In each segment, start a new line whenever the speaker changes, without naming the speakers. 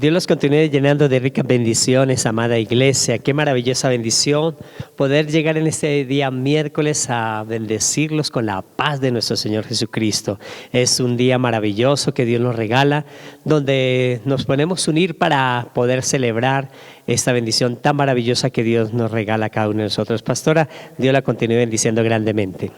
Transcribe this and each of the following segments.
Dios los continúe llenando de ricas bendiciones, amada iglesia. Qué maravillosa bendición poder llegar en este día miércoles a bendecirlos con la paz de nuestro Señor Jesucristo. Es un día maravilloso que Dios nos regala, donde nos podemos unir para poder celebrar esta bendición tan maravillosa que Dios nos regala a cada uno de nosotros. Pastora, Dios la continúe bendiciendo grandemente.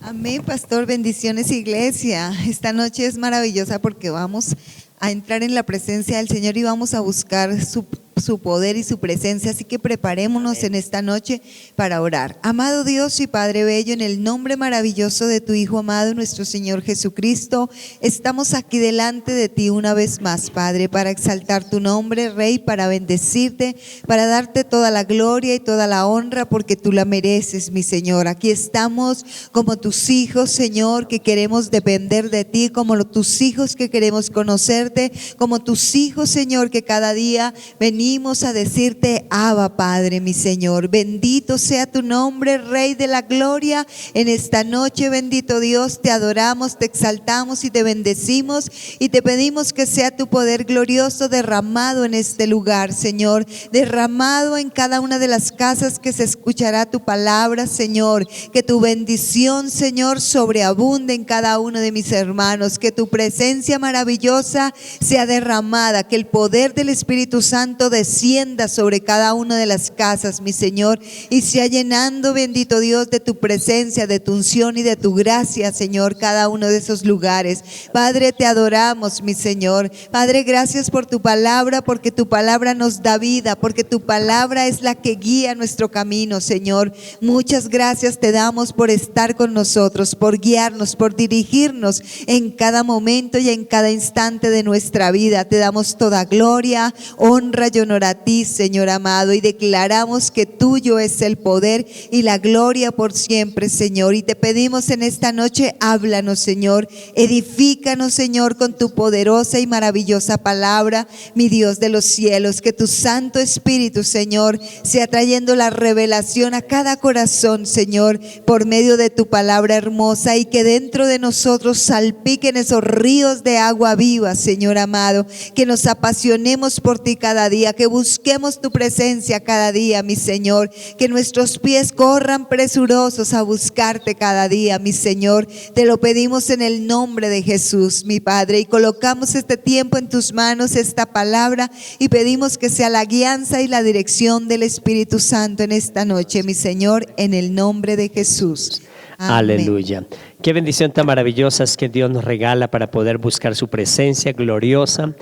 Amén, pastor. Bendiciones, iglesia. Esta noche es maravillosa porque vamos a entrar en la presencia del Señor y vamos a buscar su poder y su presencia, así que preparémonos en esta noche para orar. Amado Dios y Padre bello, en el nombre maravilloso de tu Hijo amado, nuestro Señor Jesucristo, estamos aquí delante de ti una vez más, Padre, para exaltar tu nombre, Rey, para bendecirte, para darte toda la gloria y toda la honra, porque tú la mereces, mi Señor. Aquí estamos como tus hijos, Señor, que queremos depender de ti, como tus hijos que queremos conocerte, como tus hijos, Señor, que cada día venimos a decirte, Abba, Padre, mi Señor. Bendito sea tu nombre, Rey de la gloria. En esta noche, bendito Dios, te adoramos, te exaltamos y te bendecimos y te pedimos que sea tu poder glorioso derramado en este lugar, Señor, derramado en cada una de las casas que se escuchará tu palabra, Señor. Que tu bendición, Señor, sobreabunde en cada uno de mis hermanos, que tu presencia maravillosa sea derramada, que el poder del Espíritu Santo descienda sobre cada una de las casas, mi Señor, y sea llenando, bendito Dios, de tu presencia, de tu unción y de tu gracia, Señor, cada uno de esos lugares. Padre, te adoramos, mi Señor. Padre, gracias por tu palabra, porque tu palabra nos da vida, porque tu palabra es la que guía nuestro camino, Señor. Muchas gracias te damos por estar con nosotros, por guiarnos, por dirigirnos en cada momento y en cada instante de nuestra vida. Te damos toda gloria, honra y honor a ti, Señor amado, y declaramos que tuyo es el poder y la gloria por siempre, Señor. Y te pedimos en esta noche, háblanos, Señor, edifícanos, Señor, con tu poderosa y maravillosa palabra, mi Dios de los cielos. Que tu Santo Espíritu, Señor, sea trayendo la revelación a cada corazón, Señor, por medio de tu palabra hermosa, y que dentro de nosotros salpiquen esos ríos de agua viva, Señor amado. Que nos apasionemos por ti cada día, que busquemos tu presencia cada día, mi Señor, que nuestros pies corran presurosos a buscarte cada día, mi Señor. Te lo pedimos en el nombre de Jesús, mi Padre, y colocamos este tiempo en tus manos, esta palabra, y pedimos que sea la guianza y la dirección del Espíritu Santo en esta noche, mi Señor, en el nombre de Jesús. Amén.
Aleluya. Qué bendición tan maravillosa es que Dios nos regala para poder buscar su presencia gloriosa.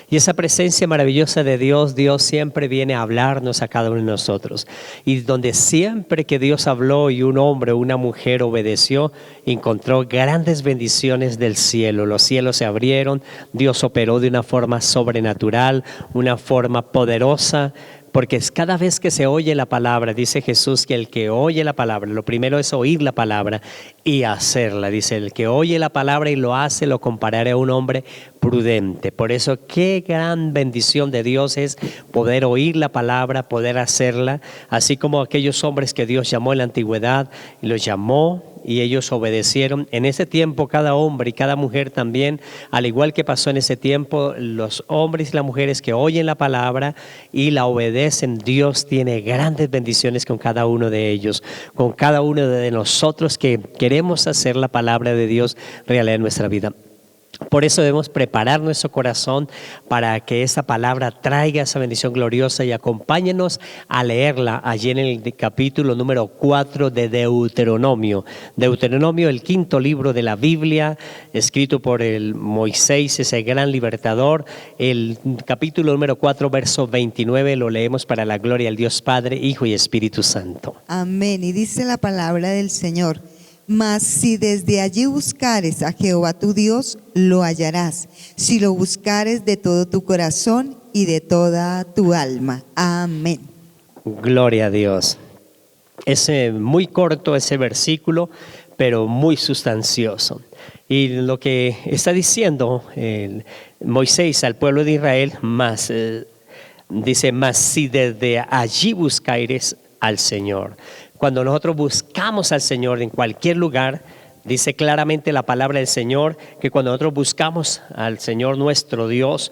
Y esa presencia maravillosa de Dios, Dios siempre viene a hablarnos a cada uno de nosotros. Y donde siempre que Dios habló y un hombre o una mujer obedeció, encontró grandes bendiciones del cielo. Los cielos se abrieron, Dios operó de una forma sobrenatural, una forma poderosa. Porque es cada vez que se oye la palabra, dice Jesús que el que oye la palabra, lo primero es oír la palabra y hacerla. Dice, el que oye la palabra y lo hace, lo compararé a un hombre prudente. Por eso, qué gran bendición de Dios es poder oír la palabra, poder hacerla, así como aquellos hombres que Dios llamó en la antigüedad, los llamó y ellos obedecieron. En ese tiempo cada hombre y cada mujer también, al igual que pasó en ese tiempo, los hombres y las mujeres que oyen la palabra y la obedecen, Dios tiene grandes bendiciones con cada uno de ellos, con cada uno de nosotros que queremos hacer la palabra de Dios realidad en nuestra vida. Por eso debemos preparar nuestro corazón para que esa palabra traiga esa bendición gloriosa, y acompáñenos a leerla allí en el capítulo número 4 de Deuteronomio. Deuteronomio, el quinto libro de la Biblia, escrito por el Moisés, ese gran libertador. El capítulo número 4, verso 29, lo leemos para la gloria del Dios Padre, Hijo y Espíritu Santo.
Amén. Y dice la palabra del Señor: mas si desde allí buscares a Jehová tu Dios, lo hallarás, si lo buscares de todo tu corazón y de toda tu alma. Amén.
Gloria a Dios. Es muy corto ese versículo, pero muy sustancioso. Y lo que está diciendo Moisés al pueblo de Israel, dice, mas si desde allí buscares al Señor. Cuando nosotros buscamos al Señor en cualquier lugar, dice claramente la palabra del Señor que cuando nosotros buscamos al Señor nuestro Dios,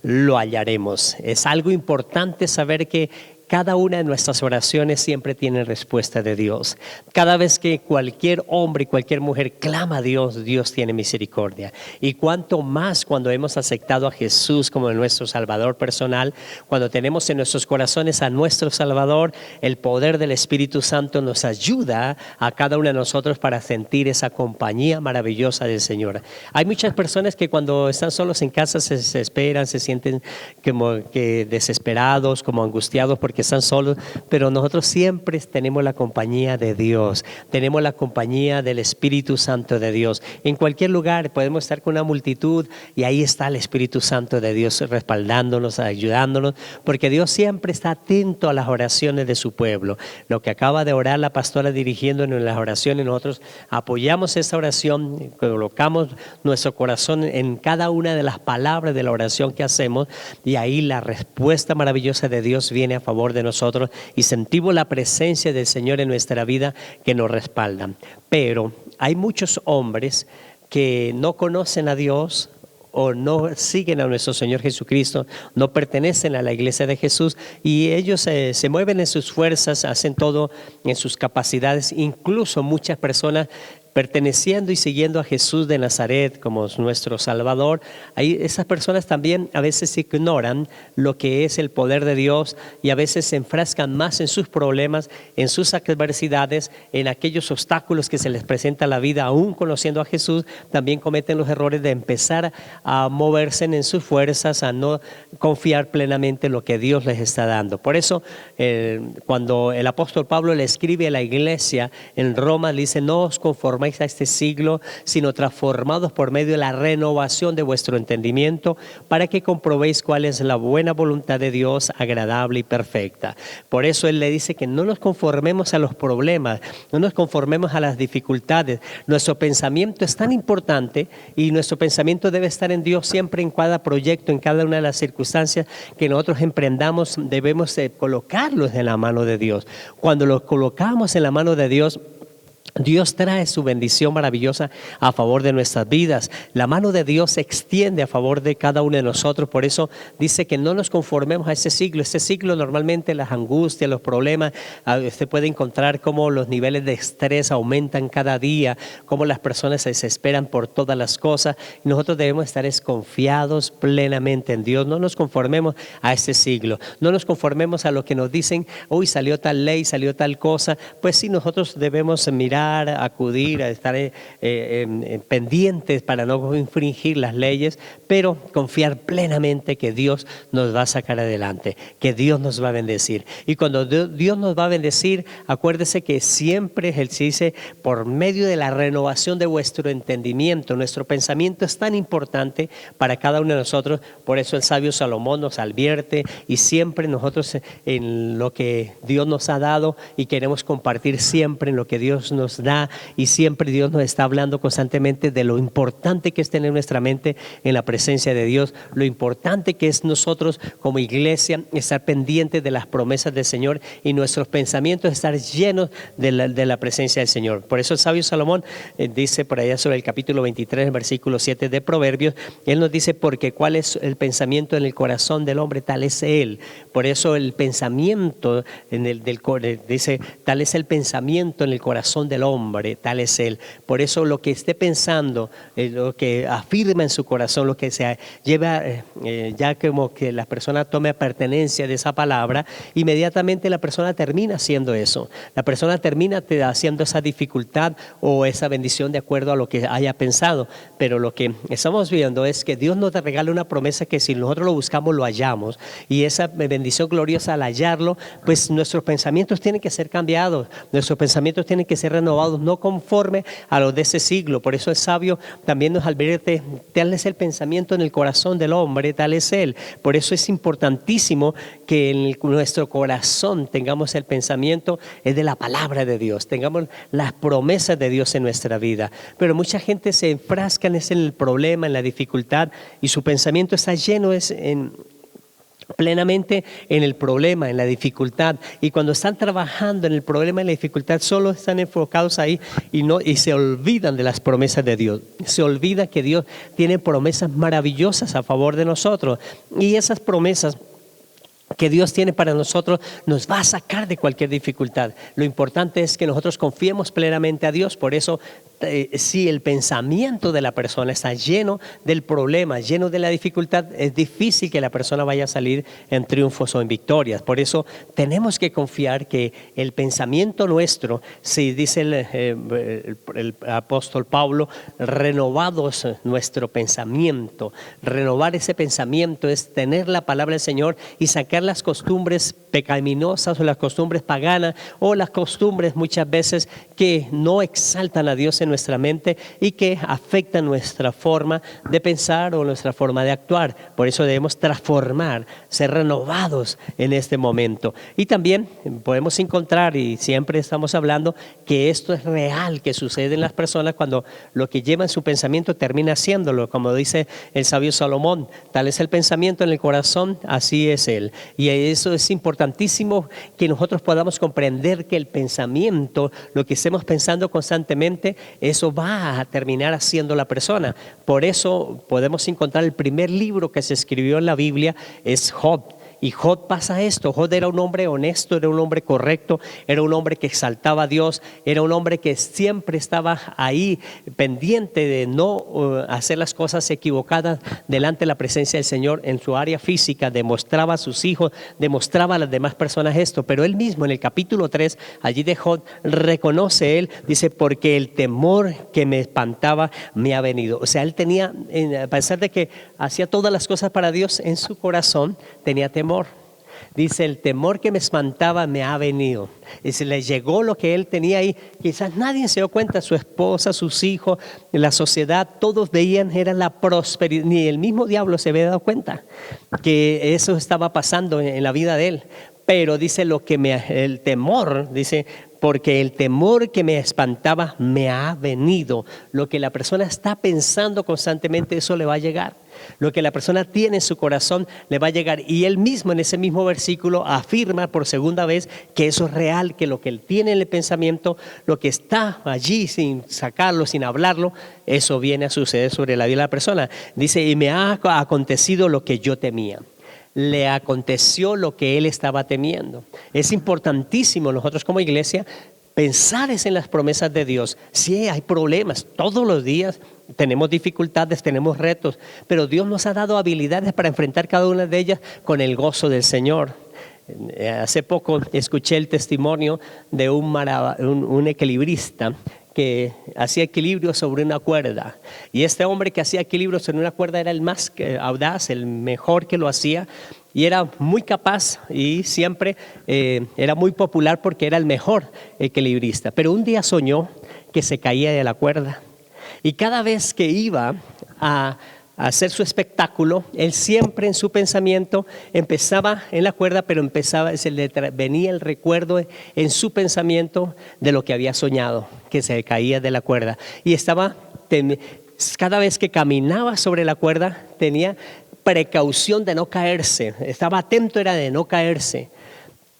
lo hallaremos. Es algo importante saber que cada una de nuestras oraciones siempre tiene respuesta de Dios. Cada vez que cualquier hombre y cualquier mujer clama a Dios, Dios tiene misericordia. Y cuanto más cuando hemos aceptado a Jesús como nuestro Salvador personal, cuando tenemos en nuestros corazones a nuestro Salvador, el poder del Espíritu Santo nos ayuda a cada uno de nosotros para sentir esa compañía maravillosa del Señor. Hay muchas personas que cuando están solos en casa se desesperan, se sienten como que desesperados, como angustiados porque están solos, pero nosotros siempre tenemos la compañía de Dios, tenemos la compañía del Espíritu Santo de Dios. En cualquier lugar podemos estar con una multitud y ahí está el Espíritu Santo de Dios respaldándonos, ayudándonos, porque Dios siempre está atento a las oraciones de su pueblo. Lo que acaba de orar la pastora dirigiéndonos en las oraciones, nosotros apoyamos esa oración, colocamos nuestro corazón en cada una de las palabras de la oración que hacemos y ahí la respuesta maravillosa de Dios viene a favor de nosotros y sentimos la presencia del Señor en nuestra vida que nos respalda. Pero hay muchos hombres que no conocen a Dios o no siguen a nuestro Señor Jesucristo, no pertenecen a la iglesia de Jesús y ellos se mueven en sus fuerzas, hacen todo en sus capacidades, incluso muchas personas perteneciendo y siguiendo a Jesús de Nazaret como nuestro Salvador. Ahí esas personas también a veces ignoran lo que es el poder de Dios y a veces se enfrascan más en sus problemas, en sus adversidades, en aquellos obstáculos que se les presenta a la vida. Aún conociendo a Jesús, también cometen los errores de empezar a moverse en sus fuerzas, a no confiar plenamente en lo que Dios les está dando. Por eso, cuando el apóstol Pablo le escribe a la iglesia en Roma, le dice: no os conforméis a este siglo, sino transformados por medio de la renovación de vuestro entendimiento, para que comprobéis cuál es la buena voluntad de Dios, agradable y perfecta. Por eso él le dice que no nos conformemos a los problemas, no nos conformemos a las dificultades. Nuestro pensamiento es tan importante y nuestro pensamiento debe estar en Dios siempre, en cada proyecto, en cada una de las circunstancias que nosotros emprendamos, debemos colocarlos en la mano de Dios. Cuando los colocamos en la mano de Dios, Dios trae su bendición maravillosa a favor de nuestras vidas. La mano de Dios se extiende a favor de cada uno de nosotros. Por eso dice que no nos conformemos a ese siglo. Este siglo normalmente las angustias, los problemas, usted puede encontrar cómo los niveles de estrés aumentan cada día, cómo las personas se desesperan por todas las cosas. Y nosotros debemos estar confiados plenamente en Dios. No nos conformemos a ese siglo. No nos conformemos a lo que nos dicen: uy, salió tal ley, salió tal cosa. Pues sí, nosotros debemos mirar, acudir, a estar pendientes para no infringir las leyes, pero confiar plenamente que Dios nos va a sacar adelante, que Dios nos va a bendecir. Y cuando Dios nos va a bendecir, acuérdese que siempre Él se dice: por medio de la renovación de vuestro entendimiento. Nuestro pensamiento es tan importante para cada uno de nosotros. Por eso el sabio Salomón nos advierte, y siempre nosotros en lo que Dios nos ha dado y queremos compartir siempre en lo que Dios nos da, y siempre Dios nos está hablando constantemente de lo importante que es tener nuestra mente en la presencia de Dios, lo importante que es nosotros como iglesia estar pendientes de las promesas del Señor y nuestros pensamientos estar llenos de la presencia del Señor. Por eso el sabio Salomón dice por allá sobre el capítulo 23, versículo 7 de Proverbios, él nos dice: porque cuál es el pensamiento en el corazón del hombre, tal es él. Por eso el pensamiento dice: tal es el pensamiento en el corazón del hombre, tal es él. Por eso lo que esté pensando, lo que afirma en su corazón, lo que se lleva, ya como que la persona tome pertenencia de esa palabra, inmediatamente la persona termina haciendo eso. La persona termina haciendo esa dificultad o esa bendición de acuerdo a lo que haya pensado. Pero lo que estamos viendo es que Dios nos regala una promesa que si nosotros lo buscamos, lo hallamos. Y esa bendición gloriosa, al hallarlo, pues nuestros pensamientos tienen que ser cambiados, nuestros pensamientos tienen que ser renovados, no conforme a los de ese siglo. Por eso el sabio también nos advierte: tal es el pensamiento en el corazón del hombre, tal es él. Por eso es importantísimo que en nuestro corazón tengamos el pensamiento de la palabra de Dios, tengamos las promesas de Dios en nuestra vida. Pero mucha gente se enfrasca en el problema, en la dificultad, y su pensamiento está lleno plenamente en el problema, en la dificultad. Y cuando están trabajando en el problema y la dificultad, solo están enfocados ahí y se olvidan de las promesas de Dios. Se olvida que Dios tiene promesas maravillosas a favor de nosotros. Y esas promesas que Dios tiene para nosotros nos va a sacar de cualquier dificultad. Lo importante es que nosotros confiemos plenamente a Dios. Por eso, si el pensamiento de la persona está lleno del problema, lleno de la dificultad, es difícil que la persona vaya a salir en triunfos o en victorias. Por eso tenemos que confiar que el pensamiento nuestro, si dice el apóstol Pablo, renovados nuestro pensamiento. Renovar ese pensamiento es tener la palabra del Señor y sacar las costumbres pecaminosas o las costumbres paganas o las costumbres muchas veces que no exaltan a Dios en nuestra mente y que afectan nuestra forma de pensar o nuestra forma de actuar. Por eso debemos transformar, ser renovados en este momento. Y también podemos encontrar, y siempre estamos hablando, que esto es real, que sucede en las personas cuando lo que lleva en su pensamiento termina haciéndolo. Como dice el sabio Salomón, tal es el pensamiento en el corazón, así es él. Y eso es importantísimo, que nosotros podamos comprender que el pensamiento, lo que estemos pensando constantemente, eso va a terminar haciendo la persona. Por eso podemos encontrar el primer libro que se escribió en la Biblia es Job. Y Job pasa esto. Job era un hombre honesto, era un hombre correcto, era un hombre que exaltaba a Dios, era un hombre que siempre estaba ahí pendiente de no hacer las cosas equivocadas delante de la presencia del Señor. En su área física demostraba a sus hijos, demostraba a las demás personas esto, pero él mismo en el capítulo 3 allí de Job reconoce, él dice, porque el temor que me espantaba me ha venido. O sea, él tenía, a pesar de que hacía todas las cosas para Dios, en su corazón tenía temor. Dice, el temor que me espantaba me ha venido. Y se le llegó lo que él tenía ahí. Quizás nadie se dio cuenta, su esposa, sus hijos, la sociedad, todos veían, era la prosperidad. Ni el mismo diablo se había dado cuenta que eso estaba pasando en la vida de él. Pero dice, el temor, dice, porque el temor que me espantaba me ha venido. Lo que la persona está pensando constantemente, eso le va a llegar. Lo que la persona tiene en su corazón le va a llegar. Y él mismo en ese mismo versículo afirma por segunda vez que eso es real, que lo que él tiene en el pensamiento, lo que está allí sin sacarlo, sin hablarlo, eso viene a suceder sobre la vida de la persona. Dice, y me ha acontecido lo que yo temía. Le aconteció lo que él estaba temiendo. Es importantísimo nosotros como iglesia pensar en las promesas de Dios. Sí, hay problemas, todos los días tenemos dificultades, tenemos retos, pero Dios nos ha dado habilidades para enfrentar cada una de ellas con el gozo del Señor. Hace poco escuché el testimonio de un equilibrista que hacía equilibrio sobre una cuerda. Y este hombre que hacía equilibrio sobre una cuerda era el más audaz, el mejor que lo hacía. Y era muy capaz y siempre era muy popular porque era el mejor equilibrista. Pero un día soñó que se caía de la cuerda. Y cada vez que iba a hacer su espectáculo, él siempre en su pensamiento empezaba en la cuerda, pero venía el recuerdo en su pensamiento de lo que había soñado, que se caía de la cuerda. Y cada vez que caminaba sobre la cuerda, tenía precaución de no caerse, estaba atento, era de no caerse.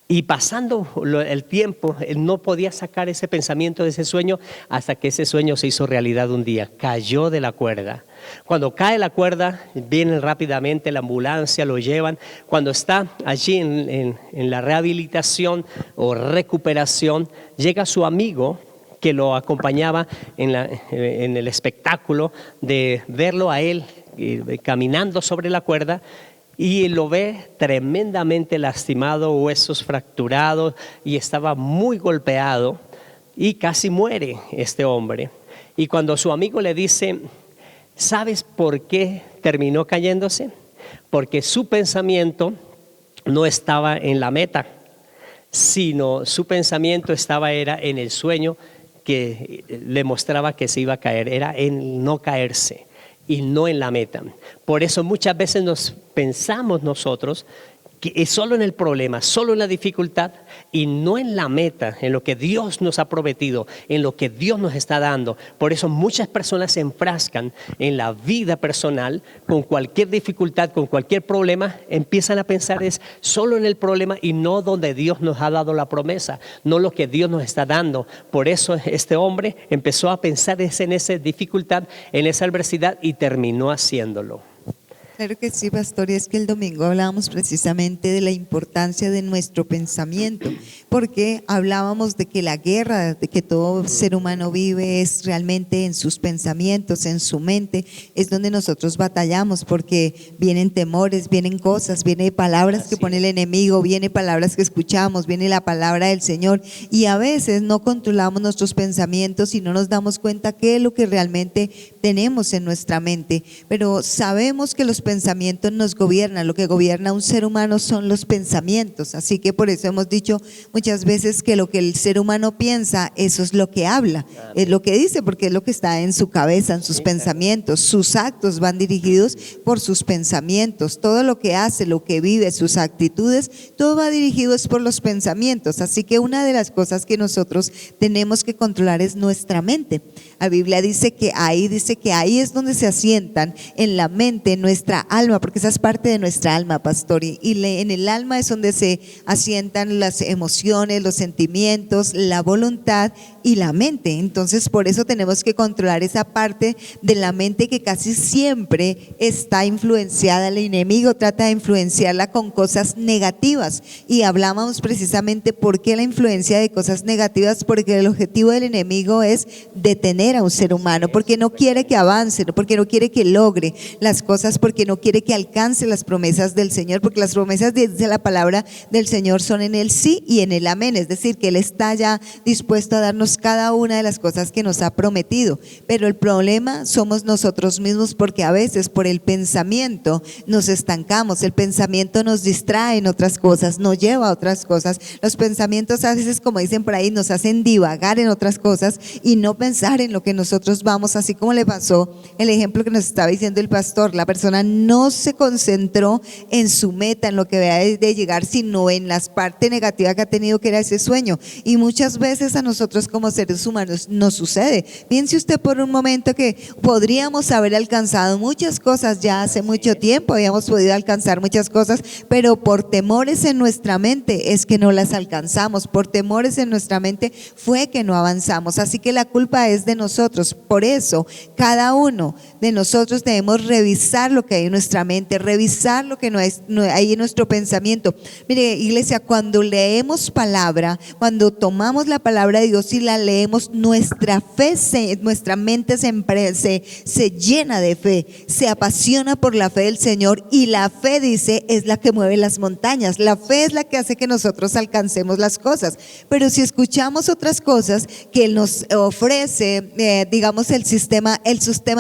Y pasando el tiempo, él no podía sacar ese pensamiento de ese sueño hasta que ese sueño se hizo realidad un día. Cayó de la cuerda. Cuando cae la cuerda, viene rápidamente la ambulancia, lo llevan. Cuando está allí en la rehabilitación o recuperación, llega su amigo que lo acompañaba en el espectáculo de verlo a él caminando sobre la cuerda. Y lo ve tremendamente lastimado, huesos fracturados, y estaba muy golpeado y casi muere este hombre. Y cuando su amigo le dice, ¿sabes por qué terminó cayéndose? Porque su pensamiento no estaba en la meta, sino su pensamiento era en el sueño que le mostraba que se iba a caer, era en no caerse y no en la meta. Por eso muchas veces pensamos nosotros que es solo en el problema, solo en la dificultad y no en la meta, en lo que Dios nos ha prometido, en lo que Dios nos está dando. Por eso muchas personas se enfrascan en la vida personal con cualquier dificultad, con cualquier problema, empiezan a pensar es solo en el problema y no donde Dios nos ha dado la promesa, no lo que Dios nos está dando. Por eso este hombre empezó a pensar en esa dificultad, en esa adversidad y terminó haciéndolo.
Claro que sí, pastor, y es que el domingo hablábamos precisamente de la importancia de nuestro pensamiento, porque hablábamos de que la guerra de que todo ser humano vive es realmente en sus pensamientos, en su mente, es donde nosotros batallamos, porque vienen temores, vienen cosas, vienen palabras que pone el enemigo, vienen palabras que escuchamos, viene la palabra del Señor, y a veces no controlamos nuestros pensamientos y no nos damos cuenta qué es lo que realmente tenemos en nuestra mente, pero sabemos que los pensamientos nos gobiernan, lo que gobierna a un ser humano son los pensamientos, así que por eso hemos dicho muchas veces que lo que el ser humano piensa, eso es lo que habla, es lo que dice, porque es lo que está en su cabeza, en sus pensamientos, sus actos van dirigidos por sus pensamientos, todo lo que hace, lo que vive, sus actitudes, todo va dirigido es por los pensamientos, así que una de las cosas que nosotros tenemos que controlar es nuestra mente. La Biblia dice que ahí es donde se asientan en la mente nuestra alma, porque esa es parte de nuestra alma, pastor, y en el alma es donde se asientan las emociones, los sentimientos, la voluntad y la mente. Entonces por eso tenemos que controlar esa parte de la mente que casi siempre está influenciada. El enemigo trata de influenciarla con cosas negativas y hablábamos precisamente por qué la influencia de cosas negativas, porque el objetivo del enemigo es detener a un ser humano, porque no quiere que avance, porque no quiere que logre las cosas, porque no quiere que alcance las promesas del Señor, porque las promesas de la palabra del Señor son en el sí y en el amén, es decir, que Él está ya dispuesto a darnos cada una de las cosas que nos ha prometido, pero el problema somos nosotros mismos, porque a veces por el pensamiento nos estancamos, el pensamiento nos distrae en otras cosas, nos lleva a otras cosas, los pensamientos a veces, como dicen por ahí, nos hacen divagar en otras cosas y no pensar en lo que nosotros vamos, así como le pasó el ejemplo que nos estaba diciendo el pastor, la persona no se concentró en su meta, en lo que debe de llegar, sino en las partes negativas que ha tenido, que era ese sueño, y muchas veces a nosotros como seres humanos nos sucede. Piense usted por un momento que podríamos haber alcanzado muchas cosas ya hace mucho tiempo, habíamos podido alcanzar muchas cosas, pero por temores en nuestra mente es que no las alcanzamos, por temores en nuestra mente fue que no avanzamos, así que la culpa es de nosotros. Por eso cada uno de nosotros debemos revisar lo que hay en nuestra mente, revisar lo que hay en nuestro pensamiento. Mire, iglesia, cuando leemos palabra, cuando tomamos la palabra de Dios y la leemos, nuestra mente se llena de fe, se apasiona por la fe del Señor, y la fe, dice, es la que mueve las montañas, la fe es la que hace que nosotros alcancemos las cosas. Pero si escuchamos otras cosas que Él nos ofrece, digamos el sistema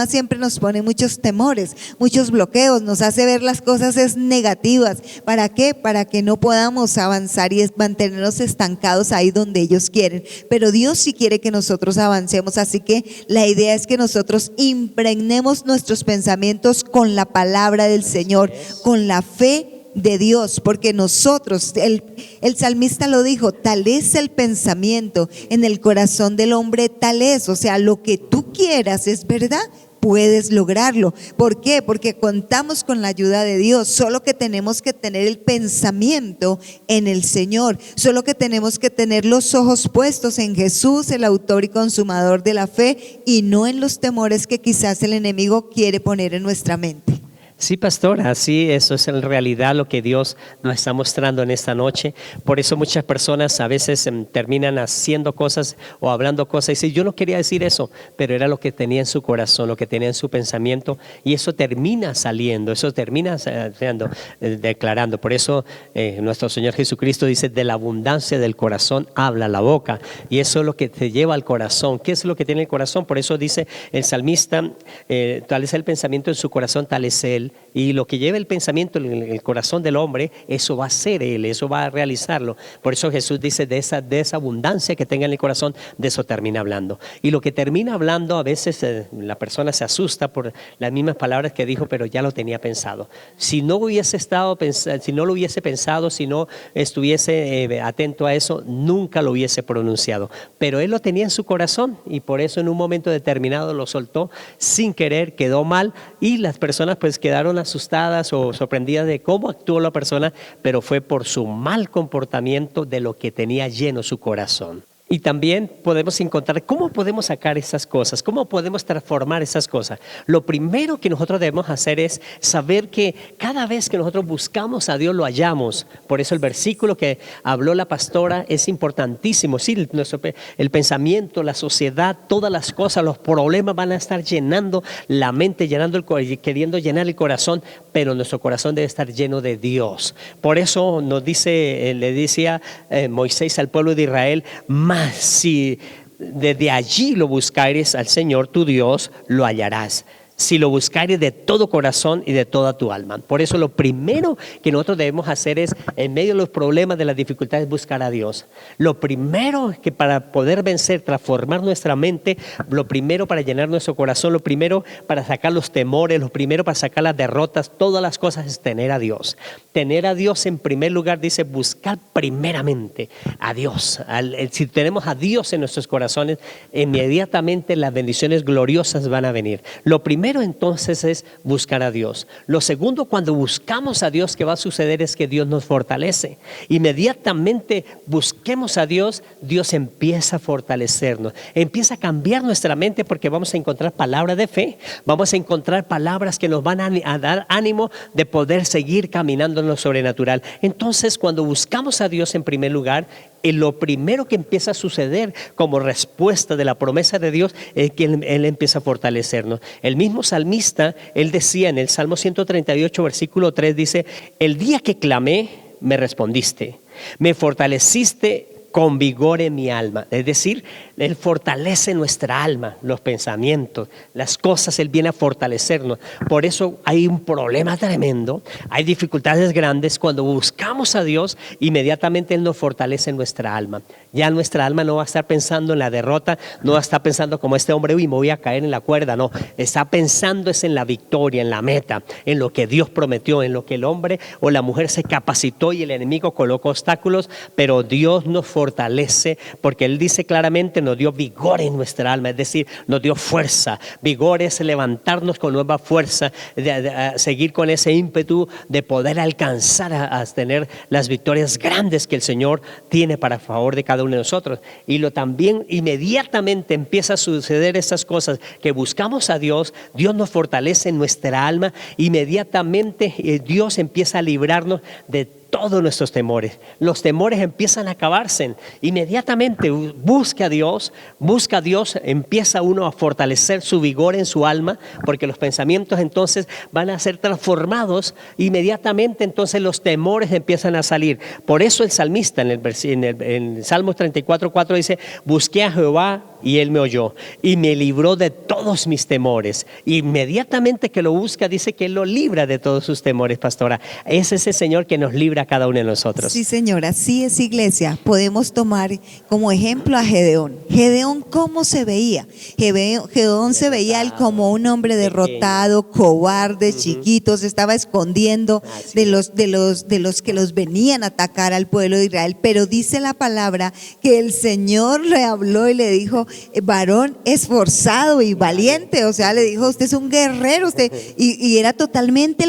siempre nos pone muchos temores, muchos bloqueos, nos hace ver las cosas negativas. ¿Para qué? Para que no podamos avanzar y mantenernos estancados ahí donde ellos quieren, pero Dios sí quiere que nosotros avancemos, así que la idea es que nosotros impregnemos nuestros pensamientos con la palabra del Señor, con la fe de Dios, porque nosotros, el salmista lo dijo, tal es el pensamiento en el corazón del hombre, tal es, o sea, lo que tú quieras es verdad, puedes lograrlo. ¿Por qué? Porque contamos con la ayuda de Dios, solo que tenemos que tener el pensamiento en el Señor, solo que tenemos que tener los ojos puestos en Jesús, el autor y consumador de la fe, y no en los temores que quizás el enemigo quiere poner en nuestra mente.
Sí, pastor, así eso es en realidad lo que Dios nos está mostrando en esta noche. Por eso muchas personas a veces terminan haciendo cosas o hablando cosas y dicen, yo no quería decir eso, pero era lo que tenía en su corazón, lo que tenía en su pensamiento, y eso termina saliendo, eso termina declarando. Por eso nuestro Señor Jesucristo dice, de la abundancia del corazón habla la boca, y eso es lo que te lleva al corazón. ¿Qué es lo que tiene el corazón? Por eso dice el salmista, tal es el pensamiento en su corazón, tal es él. Y lo que lleva el pensamiento, el corazón del hombre, eso va a ser él, eso va a realizarlo. Por eso Jesús dice, de esa abundancia que tenga en el corazón, de eso termina hablando. Y lo que termina hablando, a veces la persona se asusta por las mismas palabras que dijo, pero ya lo tenía pensado. Si no hubiese si no lo hubiese pensado, si no estuviese atento a eso, nunca lo hubiese pronunciado. Pero él lo tenía en su corazón y por eso en un momento determinado lo soltó sin querer, quedó mal y las personas pues quedaron asustadas o sorprendidas de cómo actuó la persona, pero fue por su mal comportamiento de lo que tenía lleno su corazón. Y también podemos encontrar cómo podemos sacar esas cosas, cómo podemos transformar esas cosas. Lo primero que nosotros debemos hacer es saber que cada vez que nosotros buscamos a Dios lo hallamos. Por eso el versículo que habló la pastora es importantísimo. Sí, el pensamiento, la sociedad, todas las cosas, los problemas van a estar llenando la mente, queriendo llenar el corazón, pero nuestro corazón debe estar lleno de Dios. Por eso nos dice, le decía Moisés al pueblo de Israel, si desde allí lo buscares al Señor tu Dios, lo hallarás. Si lo buscares de todo corazón y de toda tu alma. Por eso lo primero que nosotros debemos hacer es, en medio de los problemas, de las dificultades, buscar a Dios. Lo primero que para poder vencer, transformar nuestra mente, lo primero para llenar nuestro corazón, lo primero para sacar los temores, lo primero para sacar las derrotas, todas las cosas es tener a Dios. Tener a Dios en primer lugar, dice, buscar primeramente a Dios. Si tenemos a Dios en nuestros corazones, inmediatamente las bendiciones gloriosas van a venir. Lo primero entonces es buscar a Dios. Lo segundo, cuando buscamos a Dios, ¿qué va a suceder? Es que Dios nos fortalece. Inmediatamente busquemos a Dios, Dios empieza a fortalecernos, empieza a cambiar nuestra mente porque vamos a encontrar palabras de fe, vamos a encontrar palabras que nos van a dar ánimo de poder seguir caminando en lo sobrenatural. Entonces, cuando buscamos a Dios en primer lugar, lo primero que empieza a suceder como respuesta de la promesa de Dios es que Él empieza a fortalecernos. El mismo salmista, él decía en el Salmo 138, versículo 3, dice, el día que clamé, me respondiste, me fortaleciste con vigor en mi alma. Es decir, Él fortalece nuestra alma, los pensamientos, las cosas, Él viene a fortalecernos. Por eso hay un problema tremendo, hay dificultades grandes. Cuando buscamos a Dios, inmediatamente Él nos fortalece en nuestra alma. Ya nuestra alma no va a estar pensando en la derrota, no va a estar pensando como este hombre, uy, me voy a caer en la cuerda. No, está pensando es en la victoria, en la meta, en lo que Dios prometió, en lo que el hombre o la mujer se capacitó y el enemigo colocó obstáculos, pero Dios nos fortalece porque Él dice claramente, nos dio vigor en nuestra alma, es decir, nos dio fuerza. Vigor es levantarnos con nueva fuerza, de seguir con ese ímpetu de poder alcanzar a tener las victorias grandes que el Señor tiene para favor de cada uno de nosotros. Y también inmediatamente empieza a suceder esas cosas que buscamos a Dios, Dios nos fortalece en nuestra alma, inmediatamente Dios empieza a librarnos de todos nuestros temores. Los temores empiezan a acabarse. Inmediatamente busca a Dios, empieza uno a fortalecer su vigor en su alma, porque los pensamientos entonces van a ser transformados. Inmediatamente entonces los temores empiezan a salir. Por eso el salmista en Salmos 34:4 dice, busqué a Jehová y Él me oyó y me libró de todos mis temores. Inmediatamente que lo busca, dice que Él lo libra de todos sus temores, pastora. Es ese Señor que nos libra a cada uno de nosotros.
Sí, señora, sí es, iglesia. Podemos tomar como ejemplo a Gedeón. Gedeón, ¿cómo se veía? Gedeón se veía él como un hombre derrotado, cobarde, chiquito, se estaba escondiendo de los que los venían a atacar al pueblo de Israel. Pero dice la palabra que el Señor le habló y le dijo, varón esforzado y valiente. O sea, le dijo, usted es un guerrero, y era totalmente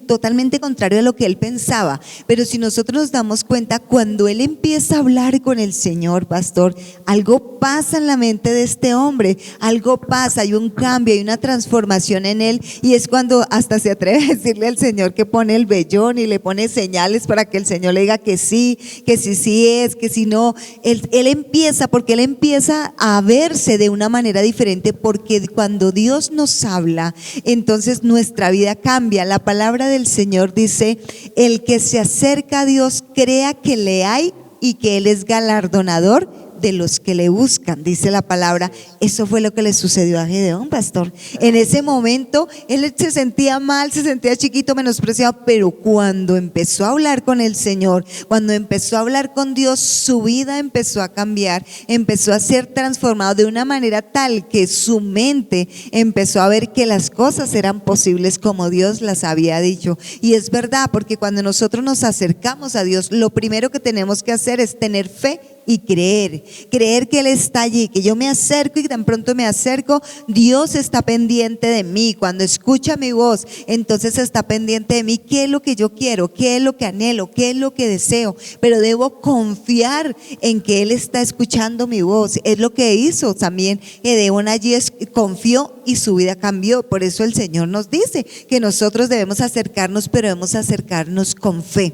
totalmente contrario a lo que él pensaba. Pero si nosotros nos damos cuenta, cuando él empieza a hablar con el Señor, pastor, algo pasa en la mente de este hombre, algo pasa, hay un cambio, hay una transformación en él, y es cuando hasta se atreve a decirle al Señor que pone el vellón y le pone señales para que el Señor le diga que sí es, que si no. Él empieza a verse de una manera diferente, porque cuando Dios nos habla, entonces nuestra vida cambia. La palabra del Señor dice, el que se acerca a Dios crea que le hay y que Él es galardonador de los que le buscan, dice la palabra. Eso fue lo que le sucedió a Gedeón, pastor. En ese momento él se sentía mal, se sentía chiquito, menospreciado, pero cuando empezó a hablar con el Señor, cuando empezó a hablar con Dios, su vida empezó a cambiar, empezó a ser transformado de una manera tal que su mente empezó a ver que las cosas eran posibles como Dios las había dicho. Y es verdad, porque cuando nosotros nos acercamos a Dios, lo primero que tenemos que hacer es tener fe y creer que Él está allí, que yo me acerco y tan pronto me acerco, Dios está pendiente de mí. Cuando escucha mi voz, entonces está pendiente de mí. ¿Qué es lo que yo quiero? ¿Qué es lo que anhelo? ¿Qué es lo que deseo? Pero debo confiar en que Él está escuchando mi voz. Es lo que hizo también Gedeón allí, confió y su vida cambió. Por eso el Señor nos dice que nosotros debemos acercarnos, pero debemos acercarnos con fe.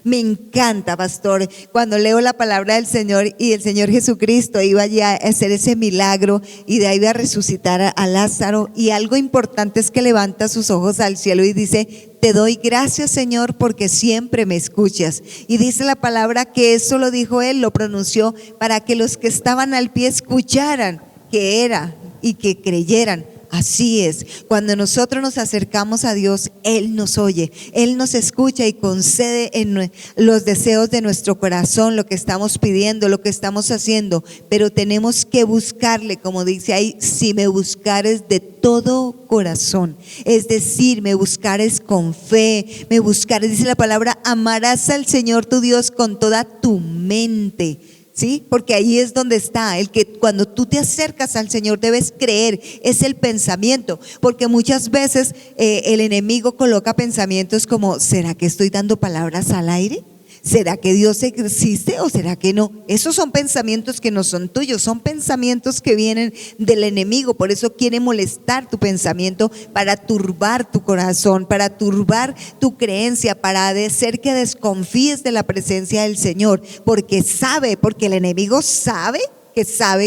Me encanta, pastor, cuando leo la palabra del Señor y el Señor Jesucristo iba allí a hacer ese milagro y de ahí iba a resucitar a Lázaro, y algo importante es que levanta sus ojos al cielo y dice: te doy gracias, Señor, porque siempre me escuchas. Y dice la palabra que eso lo dijo Él, lo pronunció para que los que estaban al pie escucharan que era y que creyeran. Así es, cuando nosotros nos acercamos a Dios, Él nos oye, Él nos escucha y concede en los deseos de nuestro corazón lo que estamos pidiendo, lo que estamos haciendo, pero tenemos que buscarle, como dice ahí: si me buscares de todo corazón, es decir, me buscares con fe, me buscares, dice la palabra, amarás al Señor tu Dios con toda tu mente. ¿Sí? Porque ahí es donde está el que cuando tú te acercas al Señor debes creer, es el pensamiento, porque muchas veces el enemigo coloca pensamientos como: ¿será que estoy dando palabras al aire? ¿Será que Dios existe o será que no? Esos son pensamientos que no son tuyos, son pensamientos que vienen del enemigo. Por eso quiere molestar tu pensamiento para turbar tu corazón, para turbar tu creencia, para hacer que desconfíes de la presencia del Señor, porque el enemigo sabe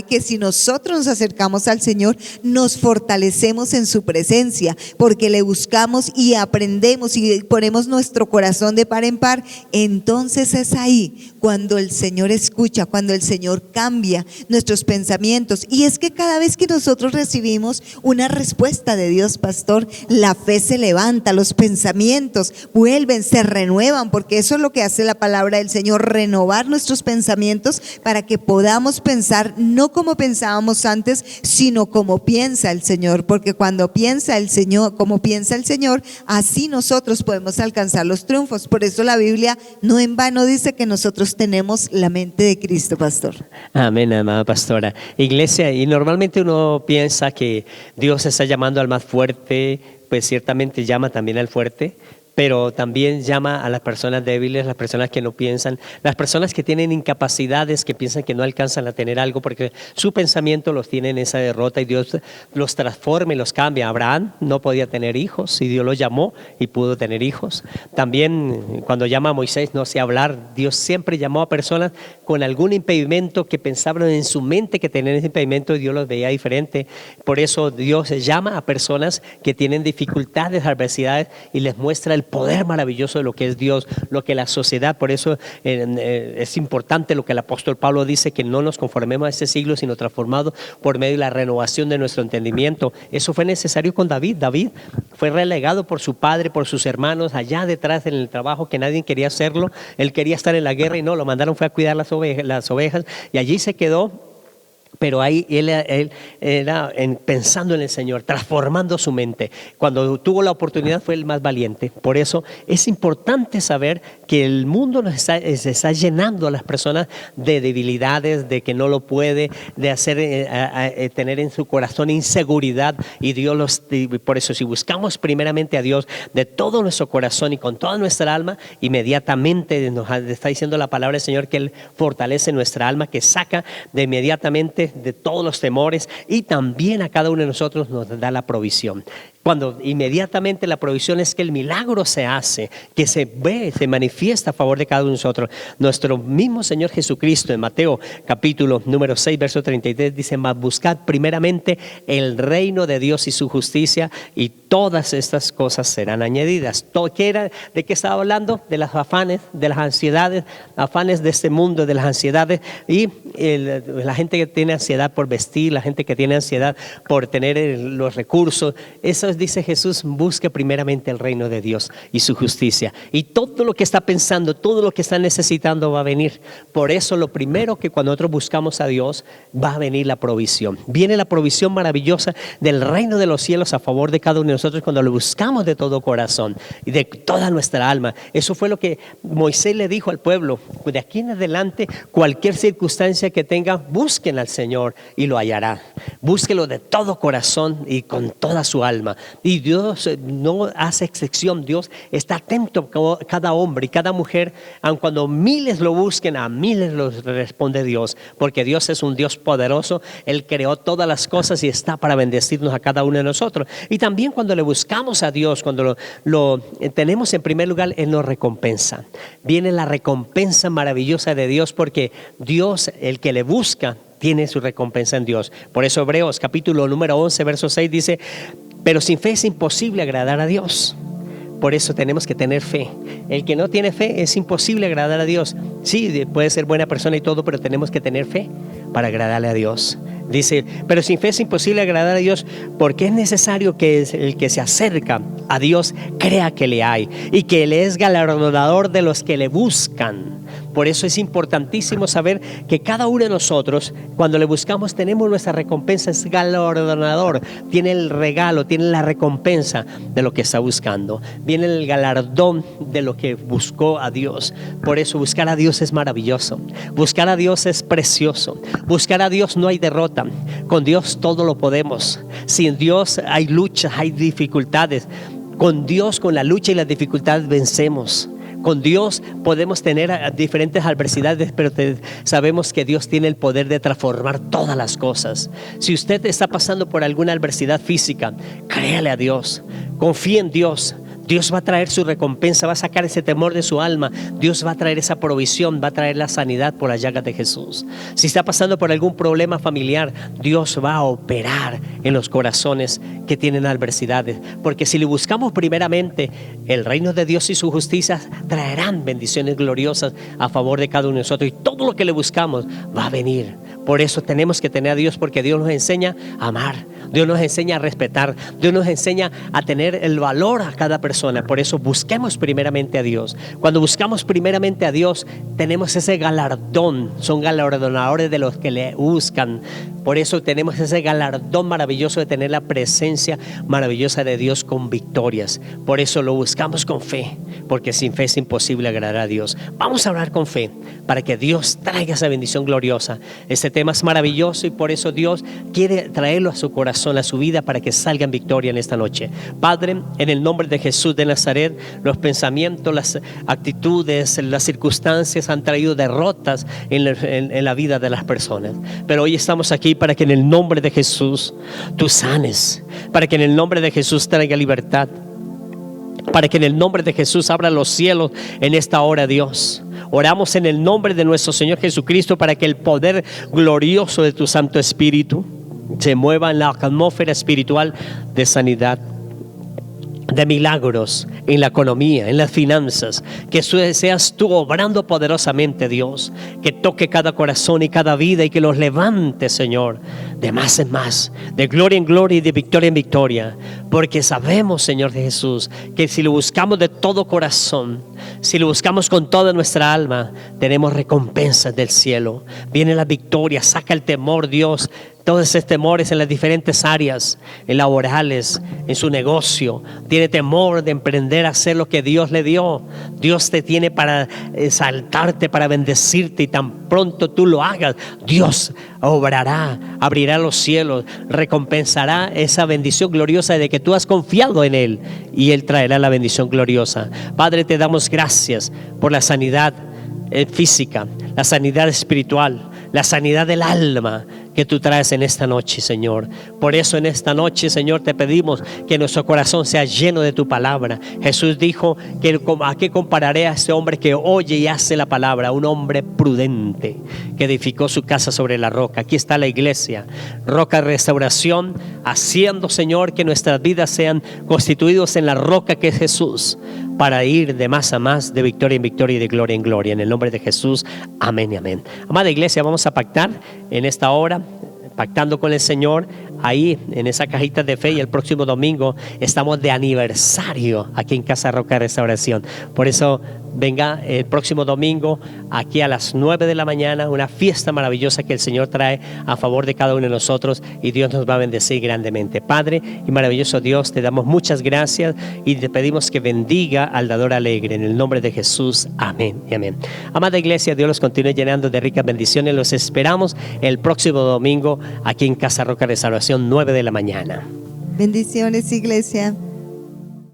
que si nosotros nos acercamos al Señor, nos fortalecemos en su presencia, porque le buscamos y aprendemos y ponemos nuestro corazón de par en par. Entonces es ahí cuando el Señor escucha, cuando el Señor cambia nuestros pensamientos. Y es que cada vez que nosotros recibimos una respuesta de Dios, pastor, la fe se levanta, los pensamientos vuelven, se renuevan, porque eso es lo que hace la palabra del Señor: renovar nuestros pensamientos para que podamos pensar no como pensábamos antes, sino como piensa el Señor, porque cuando piensa el Señor, como piensa el Señor, así nosotros podemos alcanzar los triunfos. Por eso la Biblia no en vano dice que nosotros tenemos la mente de Cristo, pastor.
Amén, amada pastora. Iglesia, y normalmente uno piensa que Dios está llamando al más fuerte, pues ciertamente llama también al fuerte, pero también llama a las personas débiles, las personas que no piensan, las personas que tienen incapacidades, que piensan que no alcanzan a tener algo porque su pensamiento los tiene en esa derrota, y Dios los transforma y los cambia. Abraham no podía tener hijos y Dios lo llamó y pudo tener hijos. También cuando llama a Moisés, no sé hablar, Dios siempre llamó a personas con algún impedimento que pensaban en su mente que tenían ese impedimento, y Dios los veía diferente. Por eso Dios llama a personas que tienen dificultades, adversidades, y les muestra el poder maravilloso de lo que es Dios, lo que la sociedad. Por eso es importante lo que el apóstol Pablo dice, que no nos conformemos a este siglo, sino transformados por medio de la renovación de nuestro entendimiento. Eso fue necesario con David. David fue relegado por su padre, por sus hermanos, allá detrás en el trabajo que nadie quería hacerlo. Él quería estar en la guerra y no, lo mandaron fue a cuidar las ovejas, y allí se quedó. Pero ahí él era pensando en el Señor, transformando su mente. Cuando tuvo la oportunidad fue el más valiente. Por eso es importante saber que el mundo se está llenando a las personas de debilidades, de que no lo puede, de tener en su corazón inseguridad. Y por eso, si buscamos primeramente a Dios de todo nuestro corazón y con toda nuestra alma, inmediatamente nos está diciendo la palabra del Señor que Él fortalece nuestra alma, que saca de inmediatamente de todos los temores, y también a cada uno de nosotros nos da la provisión. Cuando inmediatamente la provisión es que el milagro se hace, que se ve, se manifiesta a favor de cada uno de nosotros. Nuestro mismo Señor Jesucristo en Mateo capítulo número 6, verso 33 dice: mas buscad primeramente el reino de Dios y su justicia, y todas estas cosas serán añadidas. ¿De qué estaba hablando? De los afanes, de las ansiedades, afanes de este mundo, de las ansiedades, y la gente que tiene ansiedad por vestir, la gente que tiene ansiedad por tener los recursos. Eso dice Jesús: busque primeramente el reino de Dios y su justicia, y todo lo que está pensando, todo lo que está necesitando va a venir. Por eso lo primero que cuando nosotros buscamos a Dios, va a venir la provisión. Viene la provisión maravillosa del reino de los cielos a favor de cada uno de nosotros cuando lo buscamos de todo corazón y de toda nuestra alma. Eso fue lo que Moisés le dijo al pueblo: de aquí en adelante, cualquier circunstancia que tengan, busquen al Señor y lo hallará. Búsquelo de todo corazón y con toda su alma. Y Dios no hace excepción. Dios está atento a cada hombre y cada mujer. Aun cuando miles lo busquen, a miles los responde Dios, porque Dios es un Dios poderoso. Él creó todas las cosas y está para bendecirnos a cada uno de nosotros. Y también cuando le buscamos a Dios, cuando lo tenemos en primer lugar, Él nos recompensa. Viene la recompensa maravillosa de Dios, porque Dios, el que le busca, tiene su recompensa en Dios. Por eso Hebreos capítulo número 11, verso 6 dice: pero sin fe es imposible agradar a Dios. Por eso tenemos que tener fe. El que no tiene fe, es imposible agradar a Dios. Sí, puede ser buena persona y todo, pero tenemos que tener fe para agradarle a Dios. Dice: pero sin fe es imposible agradar a Dios, porque es necesario que el que se acerca a Dios crea que le hay y que Él es galardonador de los que le buscan. Por eso es importantísimo saber que cada uno de nosotros, cuando le buscamos, tenemos nuestra recompensa. Es galardonador, tiene el regalo, tiene la recompensa de lo que está buscando. Viene el galardón de lo que buscó a Dios. Por eso buscar a Dios es maravilloso. Buscar a Dios es precioso. Buscar a Dios no hay derrota. Con Dios todo lo podemos. Sin Dios hay luchas, hay dificultades. Con Dios, con la lucha y las dificultades vencemos. Con Dios podemos tener diferentes adversidades, pero sabemos que Dios tiene el poder de transformar todas las cosas. Si usted está pasando por alguna adversidad física, créale a Dios, confíe en Dios. Dios va a traer su recompensa, va a sacar ese temor de su alma. Dios va a traer esa provisión, va a traer la sanidad por las llagas de Jesús. Si está pasando por algún problema familiar, Dios va a operar en los corazones que tienen adversidades. Porque si le buscamos primeramente el reino de Dios y su justicia, traerán bendiciones gloriosas a favor de cada uno de nosotros. Y todo lo que le buscamos va a venir. Por eso tenemos que tener a Dios, porque Dios nos enseña a amar. Dios nos enseña a respetar. Dios nos enseña a tener el valor a cada persona. Por eso busquemos primeramente a Dios. Cuando buscamos primeramente a Dios, tenemos ese galardón. Son galardonadores de los que le buscan. Por eso tenemos ese galardón maravilloso de tener la presencia maravillosa de Dios con victorias. Por eso lo buscamos con fe, porque sin fe es imposible agradar a Dios. Vamos a orar con fe para que Dios traiga esa bendición gloriosa. Este tema es maravilloso y por eso Dios quiere traerlo a su corazón, a su vida, para que salga en victoria en esta noche. Padre, en el nombre de Jesús de Nazaret, los pensamientos, las actitudes, las circunstancias han traído derrotas en la vida de las personas. Pero hoy estamos aquí para que en el nombre de Jesús tú sanes, para que en el nombre de Jesús traiga libertad, para que en el nombre de Jesús abra los cielos en esta hora, Dios. Oramos en el nombre de nuestro Señor Jesucristo para que el poder glorioso de tu Santo Espíritu se mueva en la atmósfera espiritual de sanidad, de milagros, en la economía, en las finanzas. Que seas tú obrando poderosamente, Dios, que toque cada corazón y cada vida y que los levante, Señor, de más en más, de gloria en gloria y de victoria en victoria, porque sabemos, Señor Jesús, que si lo buscamos de todo corazón, si lo buscamos con toda nuestra alma, tenemos recompensas del cielo. Viene la victoria, saca el temor, Dios, todos esos temores en las diferentes áreas, en laborales, en su negocio. Tiene temor de emprender a hacer lo que Dios le dio. Dios te tiene para exaltarte, para bendecirte, y tan pronto tú lo hagas, Dios obrará, abrirá los cielos, recompensará esa bendición gloriosa de que tú has confiado en Él, y Él traerá la bendición gloriosa. Padre, te damos gracias por la sanidad física, la sanidad espiritual, la sanidad del alma, que tú traes en esta noche, Señor. Por eso en esta noche, Señor, te pedimos que nuestro corazón sea lleno de tu palabra. Jesús dijo que ¿a qué compararé a este hombre que oye y hace la palabra? Un hombre prudente que edificó su casa sobre la roca. Aquí está la iglesia, Roca de Restauración, haciendo, Señor, que nuestras vidas sean constituidos en la roca que es Jesús, para ir de más a más, de victoria en victoria y de gloria en gloria. En el nombre de Jesús, amén y amén. Amada iglesia, vamos a pactar en esta hora, pactando con el Señor ahí en esa cajita de fe, y el próximo domingo estamos de aniversario aquí en Casa Roca de Restauración. Por eso venga el próximo domingo aquí a las 9 de la mañana, una fiesta maravillosa que el Señor trae a favor de cada uno de nosotros, y Dios nos va a bendecir grandemente. Padre y maravilloso Dios, te damos muchas gracias y te pedimos que bendiga al dador alegre en el nombre de Jesús, amén y amén. Amada iglesia, Dios los continúe llenando de ricas bendiciones. Los esperamos el próximo domingo aquí en Casa Roca de Restauración, 9 de la mañana.
Bendiciones, iglesia.